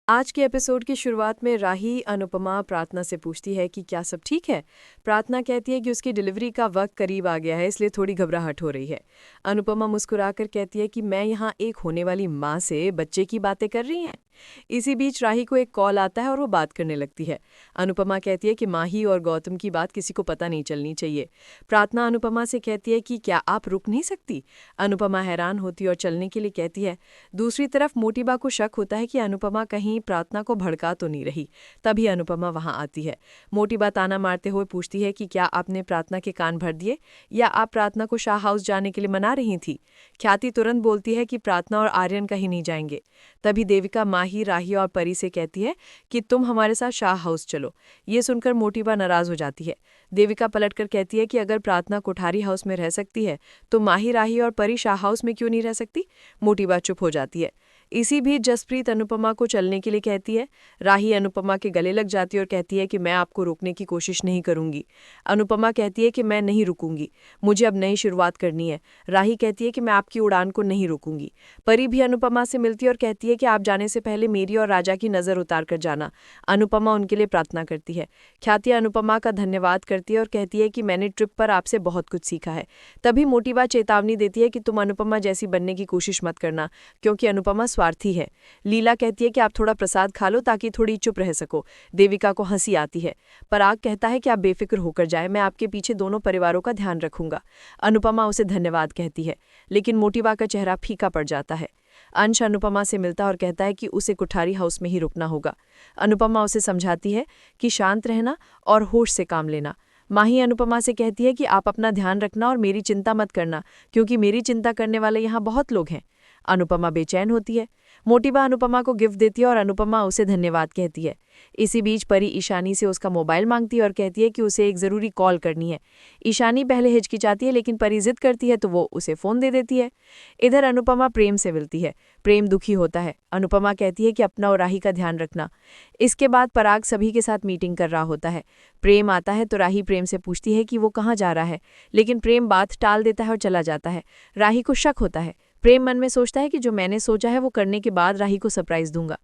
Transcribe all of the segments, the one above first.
आज के एपिसोड की शुरुआत में राही अनुपमा प्रार्थना से पूछती है कि क्या सब ठीक है। प्रार्थना कहती है कि उसकी डिलीवरी का वक्त करीब आ गया है, इसलिए थोड़ी घबराहट हो रही है। अनुपमा मुस्कुराकर कहती है कि मैं यहाँ एक होने वाली माँ से बच्चे की बातें कर रही हैं। इसी बीच राही को एक कॉल आता है और वो बात करने लगती है। अनुपमा कहती है कि माही और गौतम की बात किसी को पता नहीं चलनी चाहिए। प्रार्थना अनुपमा से कहती है कि क्या आप रुक नहीं सकती। अनुपमा हैरान होती और चलने के लिए कहती है। दूसरी तरफ मोटीबा को शक होता है कि अनुपमा कहीं प्रार्थना को भड़का तो नहीं रही। तभी अनुपमा वहां आती है। मोटीबा ताना मारते हुए पूछती है कि क्या आपने प्रार्थना के कान भर दिए या आप प्रार्थना को शाह हाउस जाने के लिए मना रही थी। ख्याति तुरंत बोलती है कि प्रार्थना और आर्यन कहीं नहीं जाएंगे। तभी देविका माही, राही और परी से कहती है कि तुम हमारे साथ शाह हाउस चलो। ये सुनकर मोटीबा नाराज हो जाती है। देविका पलटकर कहती है कि अगर प्रार्थना कोठारी हाउस में रह सकती है तो माही, राही और परी शाह हाउस में क्यों नहीं रह सकती। मोटीबा चुप हो जाती है। इसी बीच जसप्रीत अनुपमा को चलने के लिए कहती है। राही अनुपमा के गले लग जाती है और कहती है कि मैं आपको रोकने की कोशिश नहीं करूंगी। अनुपमा कहती है कि मैं नहीं रुकूंगी, मुझे अब नई शुरुआत करनी है। राही कहती है कि मैं आपकी उड़ान को नहीं रोकूंगी। परी भी अनुपमा से मिलती है और कहती है कि आप जाने से पहले मेरी और राजा की नज़र उतार कर जाना। अनुपमा उनके लिए प्रार्थना करती है। ख्याति अनुपमा का धन्यवाद करती है और कहती है कि मैंने ट्रिप पर आपसे बहुत कुछ सीखा है। तभी मोटीबा चेतावनी देती है कि तुम अनुपमा जैसी बनने की कोशिश मत करना, क्योंकि अनुपमा स्वार्थी है। लीला कहती है कि आप थोड़ा प्रसाद खा लो ताकि थोड़ी चुप रह सको। देविका को हंसी आती है। पराग कहता है कि आप बेफिक्र होकर जाए, मैं आपके पीछे दोनों परिवारों का ध्यान रखूंगा। अनुपमा उसे धन्यवाद कहती है, लेकिन मोटीबा का चेहरा फीका पड़ जाता है। अंश अनुपमा से मिलता और कहता है कि उसे कुठारी हाउस में ही रुकना होगा। अनुपमा उसे समझाती है कि शांत रहना और होश से काम लेना। माही अनुपमा से कहती है कि आप अपना ध्यान रखना और मेरी चिंता मत करना, क्योंकि मेरी चिंता करने वाले यहाँ बहुत लोग हैं। अनुपमा बेचैन होती है। मोटीबा अनुपमा को गिफ्ट देती है और अनुपमा उसे धन्यवाद कहती है। इसी बीच परी ईशानी से उसका मोबाइल मांगती है और कहती है कि उसे एक ज़रूरी कॉल करनी है। ईशानी पहले हिचकिचाती है, लेकिन परी जिद करती है तो वो उसे फ़ोन दे देती है। इधर अनुपमा प्रेम से मिलती है। प्रेम दुखी होता है। अनुपमा कहती है कि अपना और राही का ध्यान रखना। इसके बाद पराग सभी के साथ मीटिंग कर रहा होता है। प्रेम आता है तो राही प्रेम से पूछती है कि वो कहाँ जा रहा है, लेकिन प्रेम बात टाल देता है और चला जाता है। राही को शक होता है। प्रेम मन में सोचता है कि जो मैंने सोचा है वो करने के बाद राही को सरप्राइज दूंगा।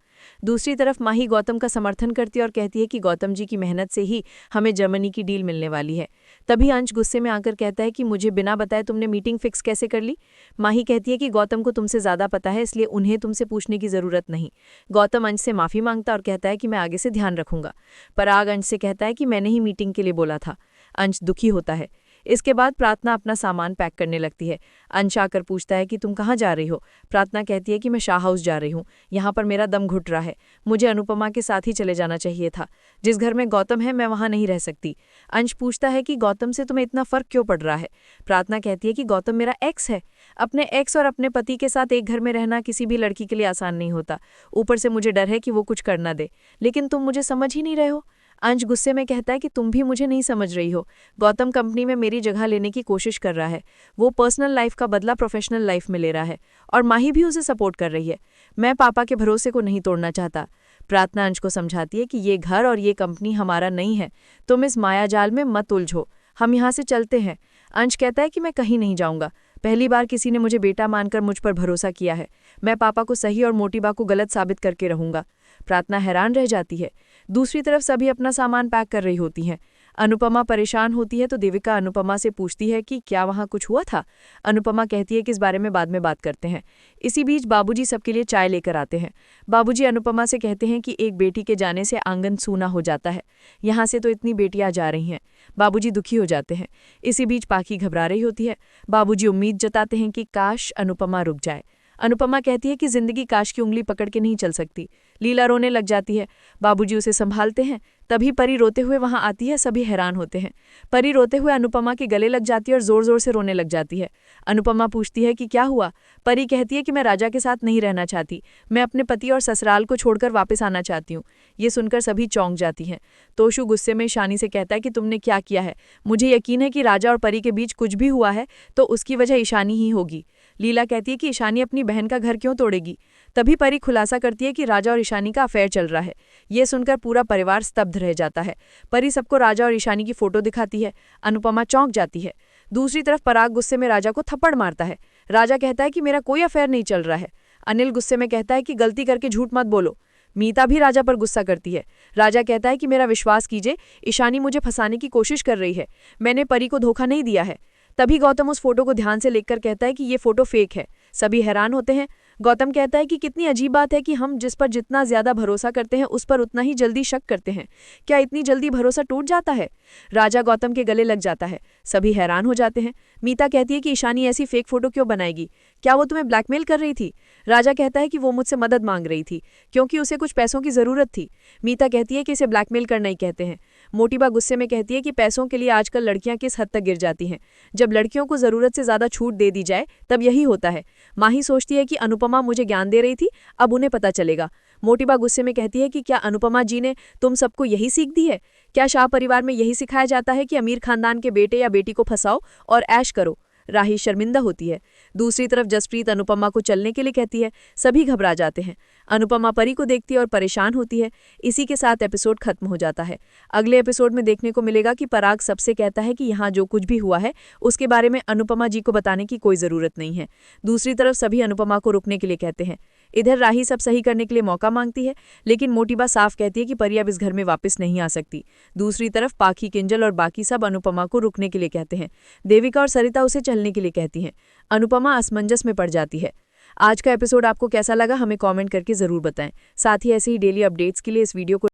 दूसरी तरफ माही गौतम का समर्थन करती है और कहती है कि गौतम जी की मेहनत से ही हमें जर्मनी की डील मिलने वाली है। तभी अंश गुस्से में आकर कहता है कि मुझे बिना बताए तुमने मीटिंग फिक्स कैसे कर ली। माही कहती है कि गौतम को तुमसे ज़्यादा पता है, इसलिए उन्हें तुमसे पूछने की ज़रूरत नहीं। गौतम अंश से माफ़ी मांगता और कहता है कि मैं आगे से ध्यान रखूंगा। पराग अंश से कहता है कि मैंने ही मीटिंग के लिए बोला था। अंश दुखी होता है। इसके बाद प्रार्थना अपना सामान पैक करने लगती है। अंश आकर पूछता है कि तुम कहाँ जा रही हो। प्रार्थना कहती है कि मैं शाह हाउस जा रही हूँ, यहाँ पर मेरा दम घुट रहा है, मुझे अनुपमा के साथ ही चले जाना चाहिए था। जिस घर में गौतम है मैं वहाँ नहीं रह सकती। अंश पूछता है कि गौतम से तुम्हें इतना फर्क क्यों पड़ रहा है। प्रार्थना कहती है कि गौतम मेरा एक्स है। अपने एक्स और अपने पति के साथ एक घर में रहना किसी भी लड़की के लिए आसान नहीं होता। ऊपर से मुझे डर है कि वो कुछ कर ना दे, लेकिन तुम मुझे समझ ही नहीं रहे हो। अंश गुस्से में कहता है कि तुम भी मुझे नहीं समझ रही हो। गौतम कंपनी में मेरी जगह लेने की कोशिश कर रहा है। वो पर्सनल लाइफ का बदला प्रोफेशनल लाइफ में ले रहा है और माही भी उसे सपोर्ट कर रही है। मैं पापा के भरोसे को नहीं तोड़ना चाहता। प्रार्थना अंश को समझाती है कि ये घर और ये कंपनी हमारा नहीं है, तुम इस मायाजाल में मत उलझो, हम यहाँ से चलते हैं। अंश कहता है कि मैं कहीं नहीं जाऊँगा। पहली बार किसी ने मुझे बेटा मानकर मुझ पर भरोसा किया है। मैं पापा को सही और मोटीबा को गलत साबित करके रहूंगा। प्रार्थना हैरान रह जाती है। दूसरी तरफ सभी अपना सामान पैक कर रही होती हैं। अनुपमा परेशान होती है तो देविका अनुपमा से पूछती है कि क्या वहाँ कुछ हुआ था। अनुपमा कहती है कि इस बारे में बाद में बात करते हैं। इसी बीच बाबूजी सबके लिए चाय लेकर आते हैं। बाबूजी अनुपमा से कहते हैं कि एक बेटी के जाने से आंगन सूना हो जाता है, यहाँ से तो इतनी बेटियां जा रही हैं। बाबूजी दुखी हो जाते हैं। इसी बीच पाखी घबरा रही होती है। बाबूजी उम्मीद जताते हैं कि काश अनुपमा रुक जाए। अनुपमा कहती है कि जिंदगी काश की उंगली पकड़ के नहीं चल सकती। लीला रोने लग जाती है। बाबूजी उसे संभालते हैं। तभी परी रोते हुए वहां आती है। सभी हैरान होते हैं। परी रोते हुए अनुपमा के गले लग जाती है और जोर जोर से रोने लग जाती है। अनुपमा पूछती है कि क्या हुआ। परी कहती है कि मैं राजा के साथ नहीं रहना चाहती, मैं अपने पति और ससुराल को छोड़कर वापस आना चाहती हूँ। ये सुनकर सभी चौंक जाती हैं। तोशु गुस्से में ईशानी से कहता है कि तुमने क्या किया है। मुझे यकीन है कि राजा और परी के बीच कुछ भी हुआ है तो उसकी वजह ईशानी ही होगी। लीला कहती है कि ईशानी अपनी बहन का घर क्यों तोड़ेगी। तभी परी खुलासा करती है कि राजा और ईशानी का अफेयर चल रहा है। ये सुनकर पूरा परिवार स्तब्ध रह जाता है। परी सबको राजा और ईशानी की फोटो दिखाती है। अनुपमा चौंक जाती है। दूसरी तरफ पराग गुस्से में राजा को थप्पड़ मारता है। राजा कहता है कि मेरा कोई अफेयर नहीं चल रहा है। अनिल गुस्से में कहता है कि गलती करके झूठ मत बोलो। मीता भी राजा पर गुस्सा करती है। राजा कहता है कि मेरा विश्वास कीजिए, ईशानी मुझे फंसाने की कोशिश कर रही है, मैंने परी को धोखा नहीं दिया है। तभी गौतम उस फोटो को ध्यान से लेकर कहता है कि ये फोटो फेक है। सभी हैरान होते हैं। गौतम कहता है कि कितनी अजीब बात है कि हम जिस पर जितना ज्यादा भरोसा करते हैं उस पर उतना ही जल्दी शक करते हैं। क्या इतनी जल्दी भरोसा टूट जाता है? राजा गौतम के गले लग जाता है। सभी हैरान हो जाते हैं। मीता कहती है कि ईशानी ऐसी फेक फोटो क्यों बनाएगी? क्या वो तुम्हें ब्लैकमेल कर रही थी? राजा कहता है कि वो मुझसे मदद मांग रही थी क्योंकि उसे कुछ पैसों की जरूरत थी। मीता कहती है कि इसे ब्लैकमेल करना ही कहते हैं। मोटीबा गुस्से में कहती है कि पैसों के लिए आजकल लड़कियां किस हद तक गिर जाती हैं। जब लड़कियों को जरूरत से ज्यादा छूट दे दी जाए तब यही होता है। माही सोचती है कि अनुपमा मुझे ज्ञान दे रही थी, अब उन्हें पता चलेगा। मोटीबा गुस्से में कहती है कि क्या अनुपमा जी ने तुम सबको यही सीख दी है? क्या शाह परिवार में यही सिखाया जाता है कि अमीर खानदान के बेटे या बेटी को फंसाओ और ऐश करो? राही शर्मिंदा होती है। दूसरी तरफ जसप्रीत अनुपमा को चलने के लिए कहती है। सभी घबरा जाते हैं। अनुपमा परी को देखती है और परेशान होती है। इसी के साथ एपिसोड खत्म हो जाता है। अगले एपिसोड में देखने को मिलेगा कि पराग सबसे कहता है कि यहाँ जो कुछ भी हुआ है उसके बारे में अनुपमा जी को बताने की कोई जरूरत नहीं है। दूसरी तरफ सभी अनुपमा को रुकने के लिए कहते हैं। इधर राही सब सही करने के लिए मौका मांगती है, लेकिन मोटीबा साफ कहती है कि परी अब इस घर में वापस नहीं आ सकती। दूसरी तरफ पाखी, किंजल और बाकी सब अनुपमा को रुकने के लिए कहते हैं। देविका और सरिता उसे चलने के लिए कहती हैं। अनुपमा असमंजस में पड़ जाती है। आज का एपिसोड आपको कैसा लगा हमें कमेंट करके जरूर बताएं। साथ ही ऐसे ही डेली अपडेट्स के लिए इस वीडियो को